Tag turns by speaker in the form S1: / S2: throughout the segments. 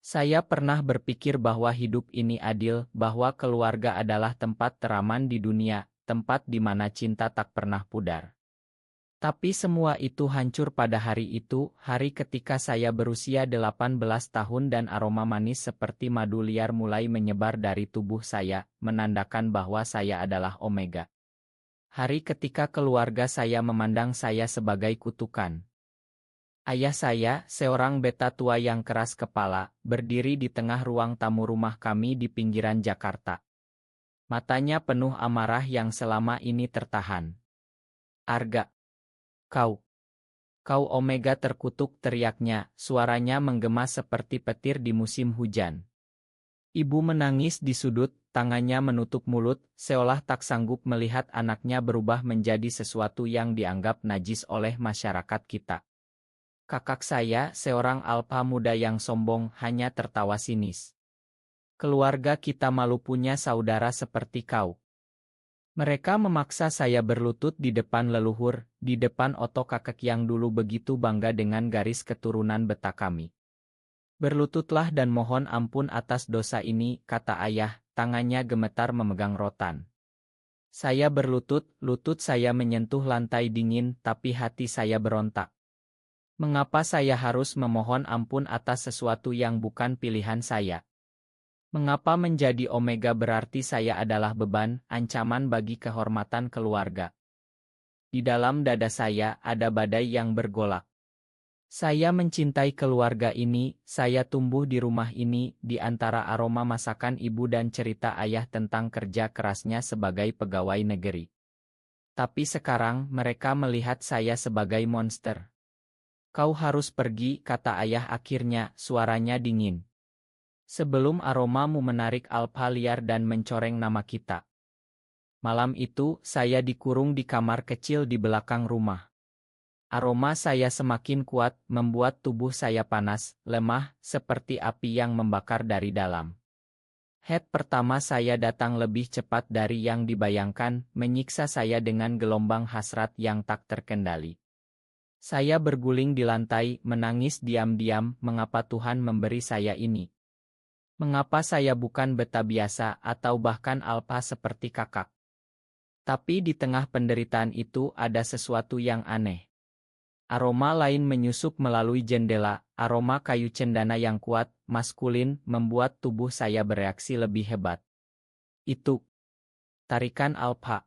S1: Saya pernah berpikir bahwa hidup ini adil, bahwa keluarga adalah tempat teraman di dunia, tempat di mana cinta tak pernah pudar. Tapi semua itu hancur pada hari itu, hari ketika saya berusia 18 tahun dan aroma manis seperti madu liar mulai menyebar dari tubuh saya, menandakan bahwa saya adalah Omega. Hari ketika keluarga saya memandang saya sebagai kutukan. Ayah saya, seorang beta tua yang keras kepala, berdiri di tengah ruang tamu rumah kami di pinggiran Jakarta. Matanya penuh amarah yang selama ini tertahan. "Arga, kau, kau Omega," terkutuk teriaknya, suaranya menggema seperti petir di musim hujan. Ibu menangis di sudut, tangannya menutup mulut, seolah tak sanggup melihat anaknya berubah menjadi sesuatu yang dianggap najis oleh masyarakat kita. Kakak saya, seorang alpa muda yang sombong, hanya tertawa sinis. "Keluarga kita malu punya saudara seperti kau." Mereka memaksa saya berlutut di depan leluhur, di depan otok kakek yang dulu begitu bangga dengan garis keturunan beta kami. "Berlututlah dan mohon ampun atas dosa ini," kata ayah, tangannya gemetar memegang rotan. Saya berlutut, lutut saya menyentuh lantai dingin, tapi hati saya berontak. Mengapa saya harus memohon ampun atas sesuatu yang bukan pilihan saya? Mengapa menjadi Omega berarti saya adalah beban, ancaman bagi kehormatan keluarga? Di dalam dada saya ada badai yang bergolak. Saya mencintai keluarga ini, saya tumbuh di rumah ini, di antara aroma masakan ibu dan cerita ayah tentang kerja kerasnya sebagai pegawai negeri. Tapi sekarang mereka melihat saya sebagai monster. "Kau harus pergi," kata ayah akhirnya, suaranya dingin. "Sebelum aromamu menarik alpa liar dan mencoreng nama kita." Malam itu, saya dikurung di kamar kecil di belakang rumah. Aroma saya semakin kuat, membuat tubuh saya panas, lemah, seperti api yang membakar dari dalam. Head pertama saya datang lebih cepat dari yang dibayangkan, menyiksa saya dengan gelombang hasrat yang tak terkendali. Saya berguling di lantai, menangis diam-diam, mengapa Tuhan memberi saya ini? Mengapa saya bukan beta biasa atau bahkan alpa seperti kakak? Tapi di tengah penderitaan itu ada sesuatu yang aneh. Aroma lain menyusup melalui jendela, aroma kayu cendana yang kuat, maskulin, membuat tubuh saya bereaksi lebih hebat. Itu tarikan alpa.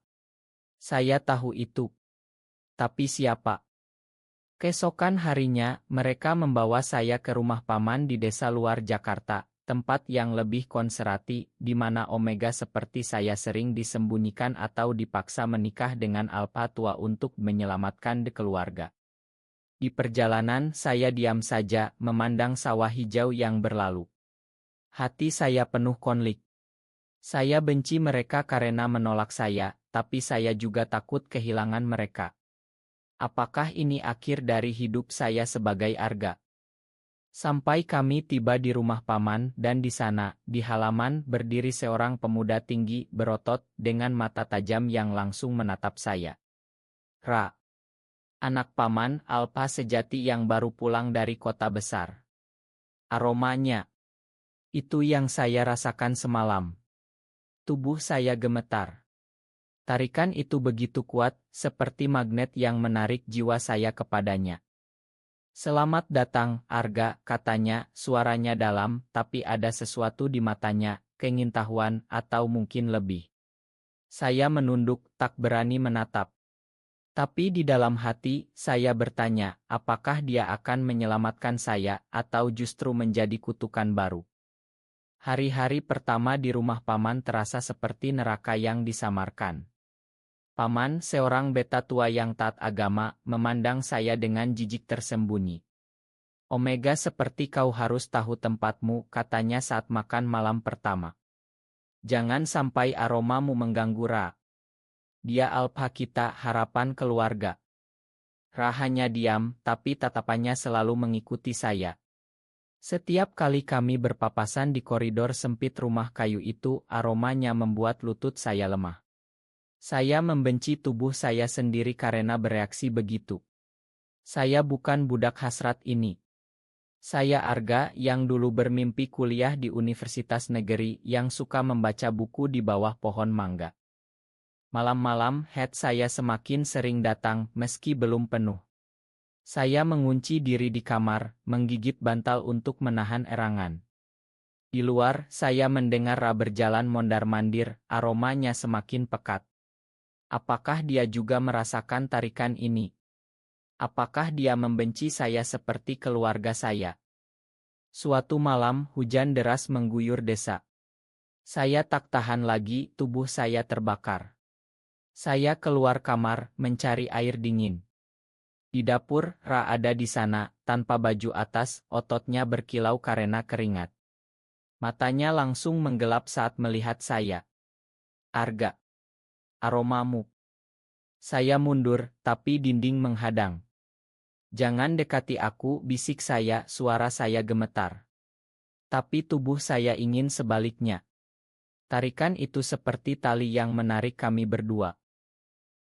S1: Saya tahu itu. Tapi siapa? Keesokan harinya, mereka membawa saya ke rumah paman di desa luar Jakarta, tempat yang lebih konservatif, di mana Omega seperti saya sering disembunyikan atau dipaksa menikah dengan alpa tua untuk menyelamatkan keluarga. Di perjalanan, saya diam saja, memandang sawah hijau yang berlalu. Hati saya penuh konflik. Saya benci mereka karena menolak saya, tapi saya juga takut kehilangan mereka. Apakah ini akhir dari hidup saya sebagai Arga? Sampai kami tiba di rumah paman, dan di sana, di halaman, berdiri seorang pemuda tinggi, berotot, dengan mata tajam yang langsung menatap saya. "Ra, anak paman, alpa sejati yang baru pulang dari kota besar." Aromanya, itu yang saya rasakan semalam. Tubuh saya gemetar. Tarikan itu begitu kuat, seperti magnet yang menarik jiwa saya kepadanya. "Selamat datang, Arga," katanya, suaranya dalam, tapi ada sesuatu di matanya, keingintahuan, atau mungkin lebih. Saya menunduk, tak berani menatap. Tapi di dalam hati, saya bertanya, apakah dia akan menyelamatkan saya, atau justru menjadi kutukan baru? Hari-hari pertama di rumah paman terasa seperti neraka yang disamarkan. Paman, seorang beta tua yang taat agama, memandang saya dengan jijik tersembunyi. "Omega, seperti kau harus tahu tempatmu," katanya saat makan malam pertama. "Jangan sampai aromamu mengganggu Ra. Dia alpa kita, harapan keluarga." Ra hanya diam, tapi tatapannya selalu mengikuti saya. Setiap kali kami berpapasan di koridor sempit rumah kayu itu, aromanya membuat lutut saya lemah. Saya membenci tubuh saya sendiri karena bereaksi begitu. Saya bukan budak hasrat ini. Saya Arga yang dulu bermimpi kuliah di universitas negeri yang suka membaca buku di bawah pohon mangga. Malam-malam head saya semakin sering datang meski belum penuh. Saya mengunci diri di kamar, menggigit bantal untuk menahan erangan. Di luar, saya mendengar Ra berjalan mondar-mandir, aromanya semakin pekat. Apakah dia juga merasakan tarikan ini? Apakah dia membenci saya seperti keluarga saya? Suatu malam, hujan deras mengguyur desa. Saya tak tahan lagi, tubuh saya terbakar. Saya keluar kamar, mencari air dingin. Di dapur, Ra ada di sana, tanpa baju atas, ototnya berkilau karena keringat. Matanya langsung menggelap saat melihat saya. Arga. Aromamu. Saya mundur, tapi dinding menghadang. Jangan dekati aku, bisik saya, suara saya gemetar. Tapi tubuh saya ingin sebaliknya. Tarikan itu seperti tali yang menarik kami berdua.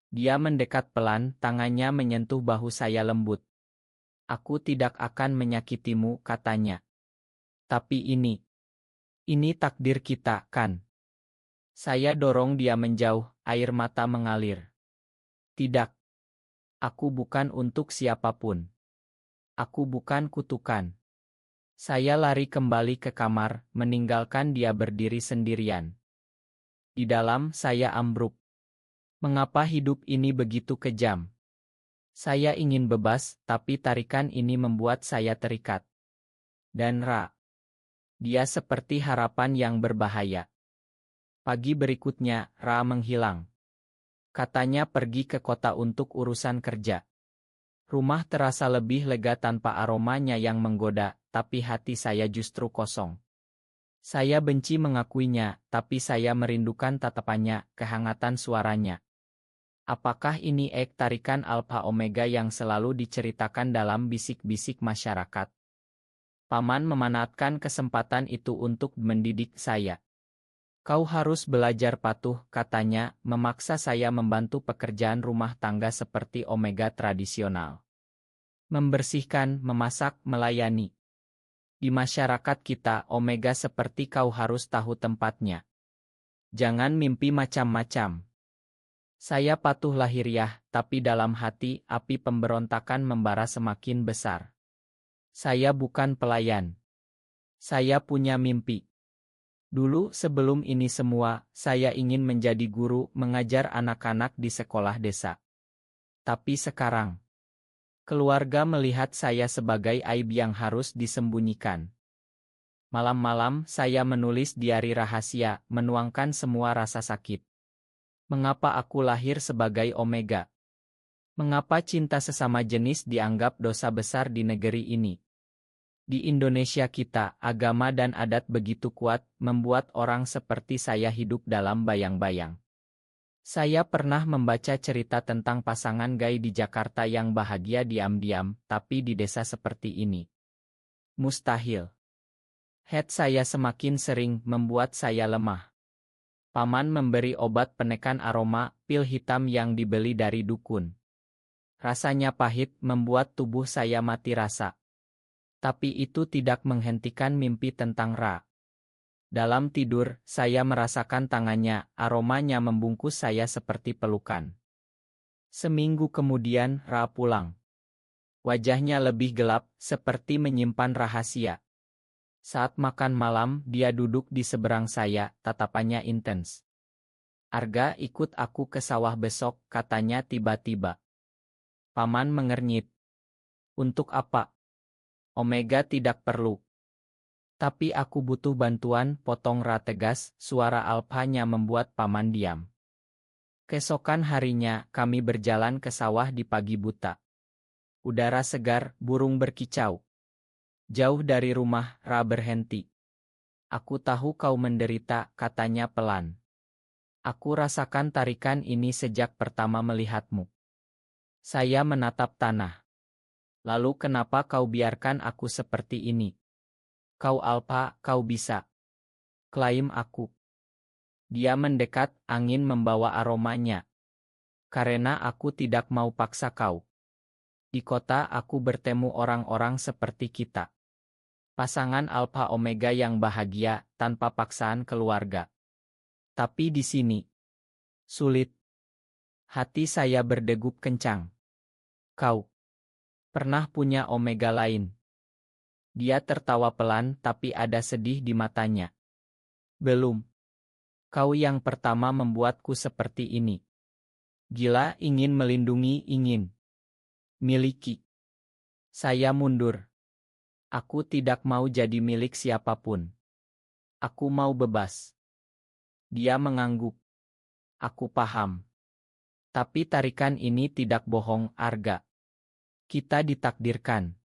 S1: Dia mendekat pelan, tangannya menyentuh bahu saya lembut. Aku tidak akan menyakitimu, katanya. Tapi ini takdir kita, kan? Saya dorong dia menjauh, air mata mengalir. Tidak. Aku bukan untuk siapapun. Aku bukan kutukan. Saya lari kembali ke kamar, meninggalkan dia berdiri sendirian. Di dalam, saya ambruk. Mengapa hidup ini begitu kejam? Saya ingin bebas, tapi tarikan ini membuat saya terikat. Dan Ra. Dia seperti harapan yang berbahaya. Pagi berikutnya, Ra menghilang. Katanya pergi ke kota untuk urusan kerja. Rumah terasa lebih lega tanpa aromanya yang menggoda, tapi hati saya justru kosong. Saya benci mengakuinya, tapi saya merindukan tatapannya, kehangatan suaranya. Apakah ini tarikan Alpha Omega yang selalu diceritakan dalam bisik-bisik masyarakat? Paman memanfaatkan kesempatan itu untuk mendidik saya. Kau harus belajar patuh, katanya, memaksa saya membantu pekerjaan rumah tangga seperti Omega tradisional. Membersihkan, memasak, melayani. Di masyarakat kita, Omega seperti kau harus tahu tempatnya. Jangan mimpi macam-macam. Saya patuh lahiriah, tapi dalam hati, api pemberontakan membara semakin besar. Saya bukan pelayan. Saya punya mimpi. Dulu sebelum ini semua, saya ingin menjadi guru mengajar anak-anak di sekolah desa. Tapi sekarang, keluarga melihat saya sebagai aib yang harus disembunyikan. Malam-malam saya menulis diari rahasia, menuangkan semua rasa sakit. Mengapa aku lahir sebagai Omega? Mengapa cinta sesama jenis dianggap dosa besar di negeri ini? Di Indonesia kita, agama dan adat begitu kuat, membuat orang seperti saya hidup dalam bayang-bayang. Saya pernah membaca cerita tentang pasangan gay di Jakarta yang bahagia diam-diam, tapi di desa seperti ini. Mustahil. Head saya semakin sering membuat saya lemah. Paman memberi obat penekan aroma, pil hitam yang dibeli dari dukun. Rasanya pahit, membuat tubuh saya mati rasa. Tapi itu tidak menghentikan mimpi tentang Ra. Dalam tidur, saya merasakan tangannya, aromanya membungkus saya seperti pelukan. Seminggu kemudian, Ra pulang. Wajahnya lebih gelap, seperti menyimpan rahasia. Saat makan malam, dia duduk di seberang saya, tatapannya intens. Arga, ikut aku ke sawah besok, katanya tiba-tiba. Paman mengernyit. Untuk apa? Omega tidak perlu. Tapi aku butuh bantuan, potong Ra tegas, suara alphanya membuat paman diam. Keesokan harinya, kami berjalan ke sawah di pagi buta. Udara segar, burung berkicau. Jauh dari rumah, Ra berhenti. Aku tahu kau menderita, katanya pelan. Aku rasakan tarikan ini sejak pertama melihatmu. Saya menatap tanah. Lalu kenapa kau biarkan aku seperti ini? Kau Alpha, kau bisa. Klaim aku. Dia mendekat, angin membawa aromanya. Karena aku tidak mau paksa kau. Di kota aku bertemu orang-orang seperti kita. Pasangan Alpha Omega yang bahagia, tanpa paksaan keluarga. Tapi di sini, sulit. Hati saya berdegup kencang. Kau pernah punya Omega lain? Dia tertawa pelan tapi ada sedih di matanya. Belum. Kau yang pertama membuatku seperti ini. Gila ingin melindungi ingin miliki. Saya mundur. Aku tidak mau jadi milik siapapun. Aku mau bebas. Dia mengangguk. Aku paham. Tapi tarikan ini tidak bohong, Arga. Kita ditakdirkan.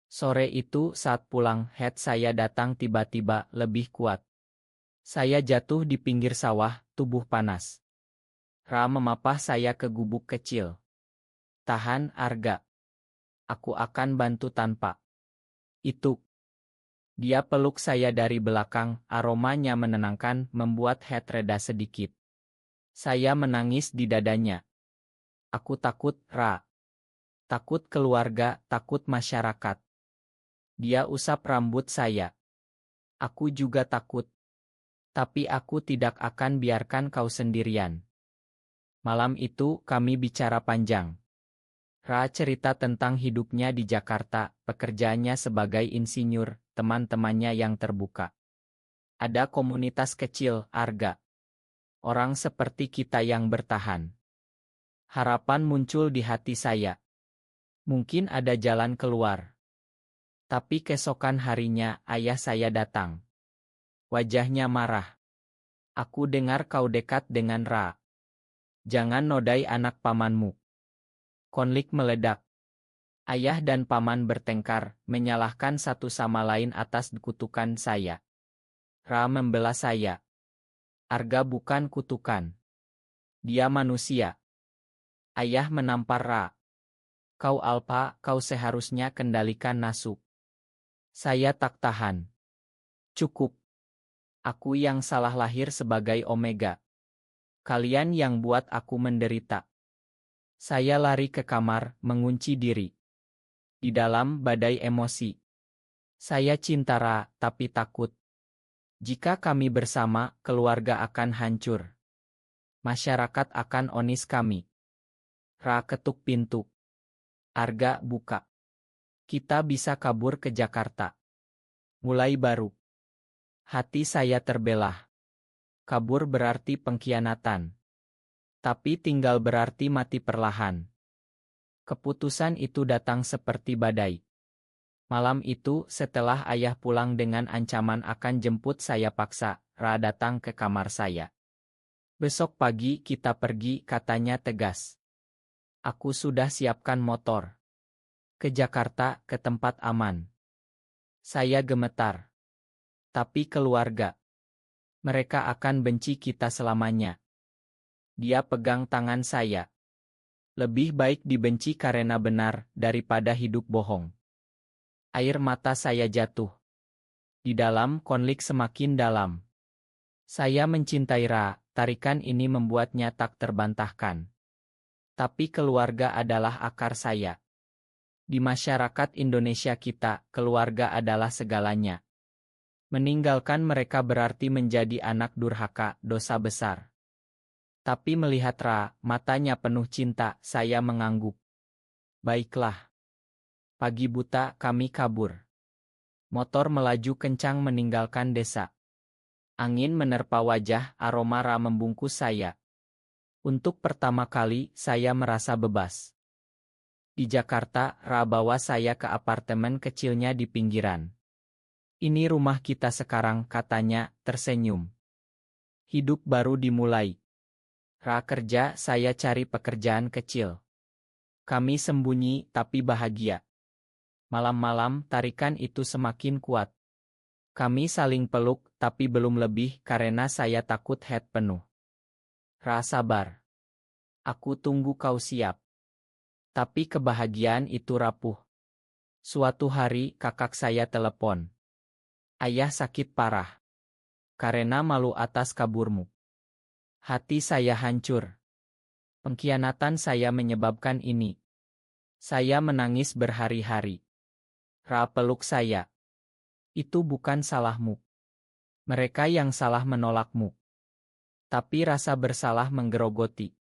S1: Sore itu saat pulang head saya datang tiba-tiba lebih kuat. Saya jatuh di pinggir sawah, tubuh panas. Ra memapah saya ke gubuk kecil. Tahan, Arga. Aku akan bantu tanpa itu. Dia peluk saya dari belakang, aromanya menenangkan, membuat head reda sedikit. Saya menangis di dadanya. Aku takut, Ra. Takut keluarga, takut masyarakat. Dia usap rambut saya. Aku juga takut. Tapi aku tidak akan biarkan kau sendirian. Malam itu kami bicara panjang. Ra cerita tentang hidupnya di Jakarta, pekerjaannya sebagai insinyur, teman-temannya yang terbuka. Ada komunitas kecil, Arga. Orang seperti kita yang bertahan. Harapan muncul di hati saya. Mungkin ada jalan keluar. Tapi keesokan harinya ayah saya datang. Wajahnya marah. Aku dengar kau dekat dengan Ra. Jangan nodai anak pamanmu. Konflik meledak. Ayah dan paman bertengkar, menyalahkan satu sama lain atas kutukan saya. Ra membela saya. Arga bukan kutukan. Dia manusia. Ayah menampar Ra. Kau Alpha, kau seharusnya kendalikan Nasuk. Saya tak tahan. Cukup. Aku yang salah lahir sebagai Omega. Kalian yang buat aku menderita. Saya lari ke kamar, mengunci diri. Di dalam badai emosi. Saya cinta Ra, tapi takut. Jika kami bersama, keluarga akan hancur. Masyarakat akan onis kami. Ra ketuk pintu. Arga buka. Kita bisa kabur ke Jakarta. Mulai baru. Hati saya terbelah. Kabur berarti pengkhianatan. Tapi tinggal berarti mati perlahan. Keputusan itu datang seperti badai. Malam itu, setelah ayah pulang dengan ancaman akan jemput saya paksa, Ra datang ke kamar saya. Besok pagi kita pergi, katanya tegas. Aku sudah siapkan motor. Ke Jakarta, ke tempat aman. Saya gemetar. Tapi keluarga. Mereka akan benci kita selamanya. Dia pegang tangan saya. Lebih baik dibenci karena benar, daripada hidup bohong. Air mata saya jatuh. Di dalam konflik semakin dalam. Saya mencintai Ra, tarikan ini membuatnya tak terbantahkan. Tapi keluarga adalah akar saya. Di masyarakat Indonesia kita, keluarga adalah segalanya. Meninggalkan mereka berarti menjadi anak durhaka, dosa besar. Tapi melihat Ra, matanya penuh cinta, saya mengangguk. Baiklah. Pagi buta kami kabur. Motor melaju kencang meninggalkan desa. Angin menerpa wajah, aroma Ra membungkus saya. Untuk pertama kali, saya merasa bebas. Di Jakarta, Ra bawa saya ke apartemen kecilnya di pinggiran. Ini rumah kita sekarang, katanya, tersenyum. Hidup baru dimulai. Ra kerja, saya cari pekerjaan kecil. Kami sembunyi, tapi bahagia. Malam-malam, tarikan itu semakin kuat. Kami saling peluk, tapi belum lebih, karena saya takut head penuh. Ra sabar. Aku tunggu kau siap. Tapi kebahagiaan itu rapuh. Suatu hari, kakak saya telepon. Ayah sakit parah. Karena malu atas kaburmu. Hati saya hancur. Pengkhianatan saya menyebabkan ini. Saya menangis berhari-hari. Ra peluk saya. Itu bukan salahmu. Mereka yang salah menolakmu. Tapi rasa bersalah menggerogoti.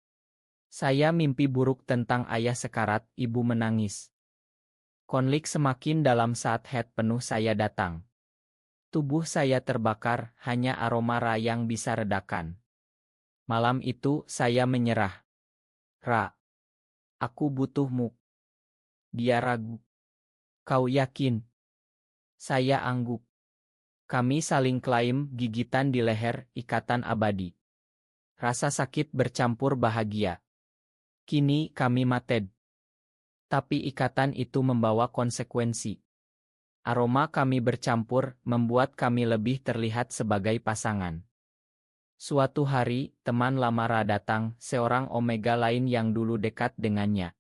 S1: Saya mimpi buruk tentang ayah sekarat, ibu menangis. Konflik semakin dalam saat head penuh saya datang. Tubuh saya terbakar, hanya aroma Ra yang bisa redakan. Malam itu saya menyerah. Ra, aku butuhmu. Dia ragu. Kau yakin? Saya angguk. Kami saling klaim, gigitan di leher, ikatan abadi. Rasa sakit bercampur bahagia. Kini kami mated. Tapi ikatan itu membawa konsekuensi. Aroma kami bercampur, membuat kami lebih terlihat sebagai pasangan. Suatu hari, teman lama Ra datang, seorang Omega lain yang dulu dekat dengannya.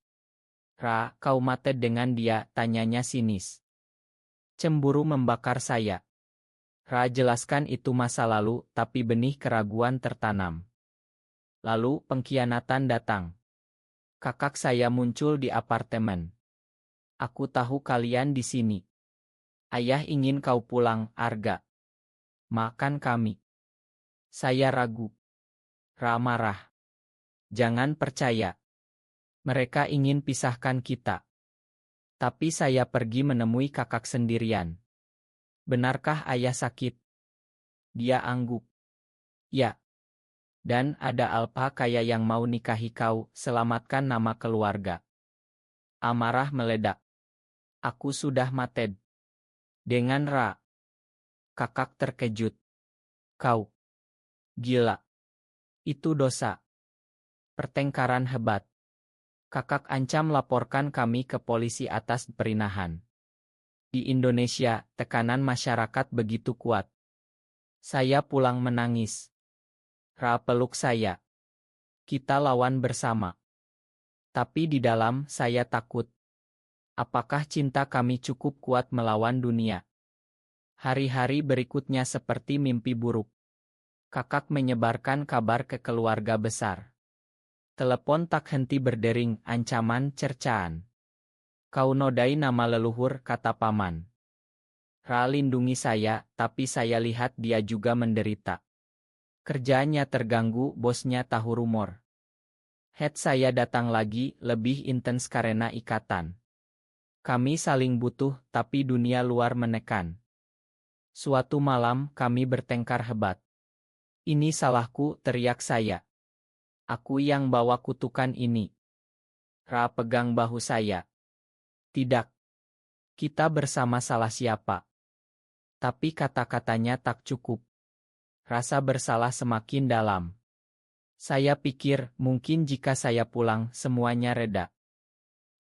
S1: Ra, kau mated dengan dia, tanyanya sinis. Cemburu membakar saya. Ra jelaskan itu masa lalu, tapi benih keraguan tertanam. Lalu pengkhianatan datang. Kakak saya muncul di apartemen. Aku tahu kalian di sini. Ayah ingin kau pulang, Arga. Makan kami. Saya ragu. Ra marah. Jangan percaya. Mereka ingin pisahkan kita. Tapi saya pergi menemui kakak sendirian. Benarkah ayah sakit? Dia angguk. Ya. Dan ada alpa kaya yang mau nikahi kau, selamatkan nama keluarga. Amarah meledak. Aku sudah mated. Dengan Ra. Kakak terkejut. Kau. Gila. Itu dosa. Pertengkaran hebat. Kakak ancam laporkan kami ke polisi atas perinahan. Di Indonesia, tekanan masyarakat begitu kuat. Saya pulang menangis. Ra peluk saya. Kita lawan bersama. Tapi di dalam, saya takut. Apakah cinta kami cukup kuat melawan dunia? Hari-hari berikutnya seperti mimpi buruk. Kakak menyebarkan kabar ke keluarga besar. Telepon tak henti berdering, ancaman, cercaan. Kau nodai nama leluhur, kata paman. Ra lindungi saya, tapi saya lihat dia juga menderita. Kerjaannya terganggu, bosnya tahu rumor. Head saya datang lagi, lebih intens karena ikatan. Kami saling butuh, tapi dunia luar menekan. Suatu malam, kami bertengkar hebat. Ini salahku, teriak saya. Aku yang bawa kutukan ini. Ra pegang bahu saya. Tidak. Kita bersama salah siapa. Tapi kata-katanya tak cukup. Rasa bersalah semakin dalam. Saya pikir, mungkin jika saya pulang, semuanya reda.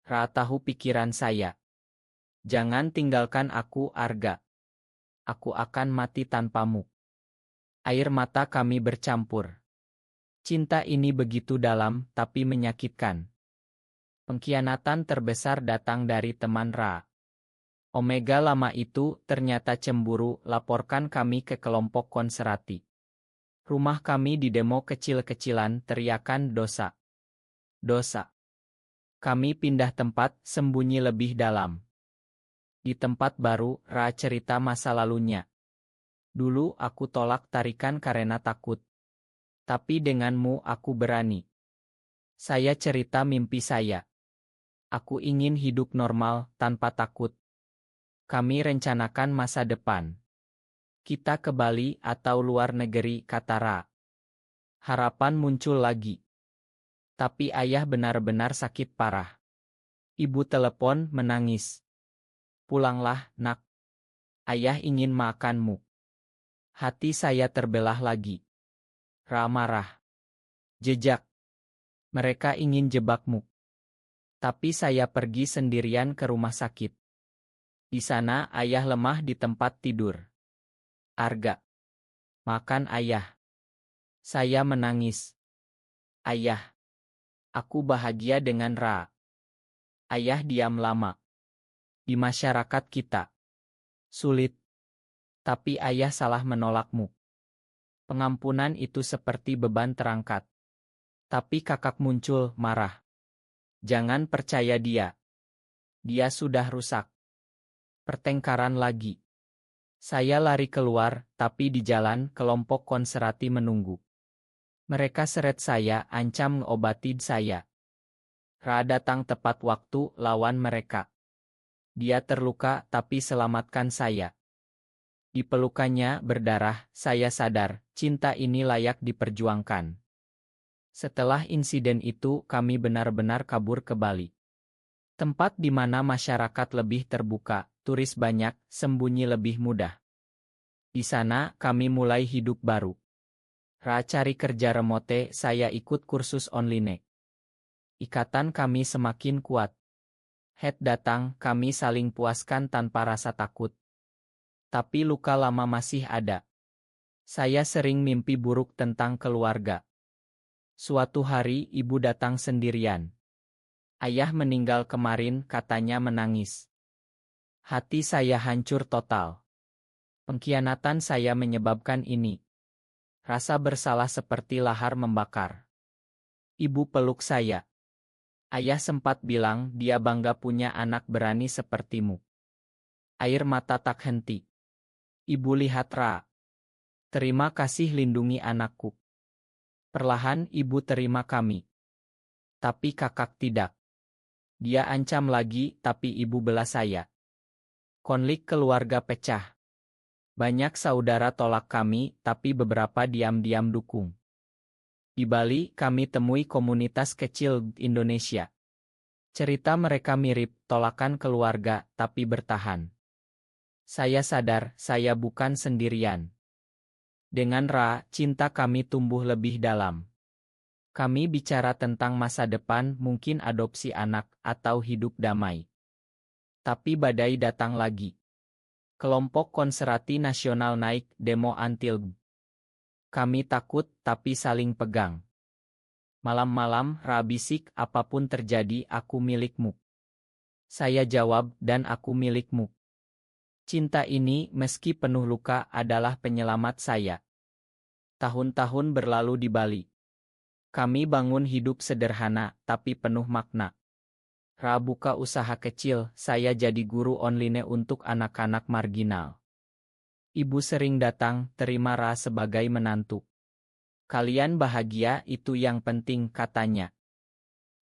S1: Ra tahu pikiran saya. Jangan tinggalkan aku, Arga. Aku akan mati tanpamu. Air mata kami bercampur. Cinta ini begitu dalam, tapi menyakitkan. Pengkhianatan terbesar datang dari teman Ra. Omega lama itu ternyata cemburu, laporkan kami ke kelompok konserati. Rumah kami didemo kecil-kecilan, teriakan dosa. Dosa. Kami pindah tempat, sembunyi lebih dalam. Di tempat baru, Ra cerita masa lalunya. Dulu aku tolak tarikan karena takut. Tapi denganmu aku berani. Saya cerita mimpi saya. Aku ingin hidup normal, tanpa takut. Kami rencanakan masa depan. Kita ke Bali atau luar negeri, kata Ra. Harapan muncul lagi. Tapi ayah benar-benar sakit parah. Ibu telepon menangis. Pulanglah, nak. Ayah ingin makanmu. Hati saya terbelah lagi. Ra marah. Jejak. Mereka ingin jebakmu. Tapi saya pergi sendirian ke rumah sakit. Di sana ayah lemah di tempat tidur. Arga. Makan ayah. Saya menangis. Ayah. Aku bahagia dengan Ra. Ayah diam lama. Di masyarakat kita. Sulit. Tapi ayah salah menolakmu. Pengampunan itu seperti beban terangkat. Tapi kakak muncul, marah. Jangan percaya dia. Dia sudah rusak. Pertengkaran lagi. Saya lari keluar, tapi di jalan kelompok konserati menunggu. Mereka seret saya, ancam ngobati saya. Ra datang tepat waktu lawan mereka. Dia terluka tapi selamatkan saya. Di pelukannya berdarah, saya sadar, cinta ini layak diperjuangkan. Setelah insiden itu, kami benar-benar kabur ke Bali. Tempat di mana masyarakat lebih terbuka, turis banyak, sembunyi lebih mudah. Di sana, kami mulai hidup baru. Ra cari kerja remote, saya ikut kursus online. Ikatan kami semakin kuat. Head datang, kami saling puaskan tanpa rasa takut. Tapi luka lama masih ada. Saya sering mimpi buruk tentang keluarga. Suatu hari ibu datang sendirian. Ayah meninggal kemarin, katanya menangis. Hati saya hancur total. Pengkhianatan saya menyebabkan ini. Rasa bersalah seperti lahar membakar. Ibu peluk saya. Ayah sempat bilang dia bangga punya anak berani sepertimu. Air mata tak henti. Ibu lihat Ra. Terima kasih lindungi anakku. Perlahan ibu terima kami. Tapi kakak tidak. Dia ancam lagi, tapi ibu bela saya. Konflik keluarga pecah. Banyak saudara tolak kami, tapi beberapa diam-diam dukung. Di Bali, kami temui komunitas kecil Indonesia. Cerita mereka mirip, tolakan keluarga, tapi bertahan. Saya sadar, saya bukan sendirian. Dengan Ra, cinta kami tumbuh lebih dalam. Kami bicara tentang masa depan, mungkin adopsi anak, atau hidup damai. Tapi badai datang lagi. Kelompok konserati nasional naik demo anti-LGBTI. Kami takut, tapi saling pegang. Malam-malam, Ra bisik, apapun terjadi, aku milikmu. Saya jawab, dan aku milikmu. Cinta ini, meski penuh luka, adalah penyelamat saya. Tahun-tahun berlalu di Bali. Kami bangun hidup sederhana, tapi penuh makna. Ra buka usaha kecil, saya jadi guru online untuk anak-anak marginal. Ibu sering datang, terima Ra sebagai menantu. Kalian bahagia, itu yang penting, katanya.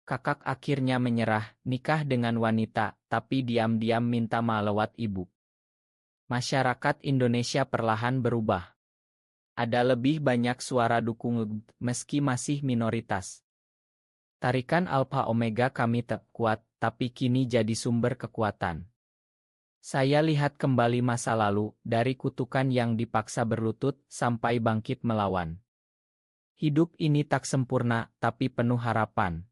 S1: Kakak akhirnya menyerah, nikah dengan wanita, tapi diam-diam minta maaf lewat ibu. Masyarakat Indonesia perlahan berubah. Ada lebih banyak suara dukung LGBT, meski masih minoritas. Tarikan Alpha Omega kami tak kuat, tapi kini jadi sumber kekuatan. Saya lihat kembali masa lalu, dari kutukan yang dipaksa berlutut, sampai bangkit melawan. Hidup ini tak sempurna, tapi penuh harapan.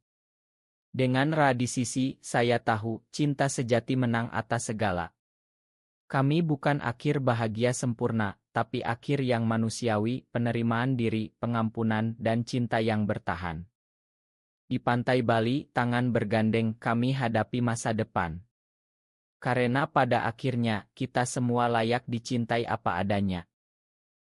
S1: Dengan Ra di sisi, saya tahu, cinta sejati menang atas segala. Kami bukan akhir bahagia sempurna, tapi akhir yang manusiawi, penerimaan diri, pengampunan, dan cinta yang bertahan. Di pantai Bali, tangan bergandeng, kami hadapi masa depan. Karena pada akhirnya, kita semua layak dicintai apa adanya.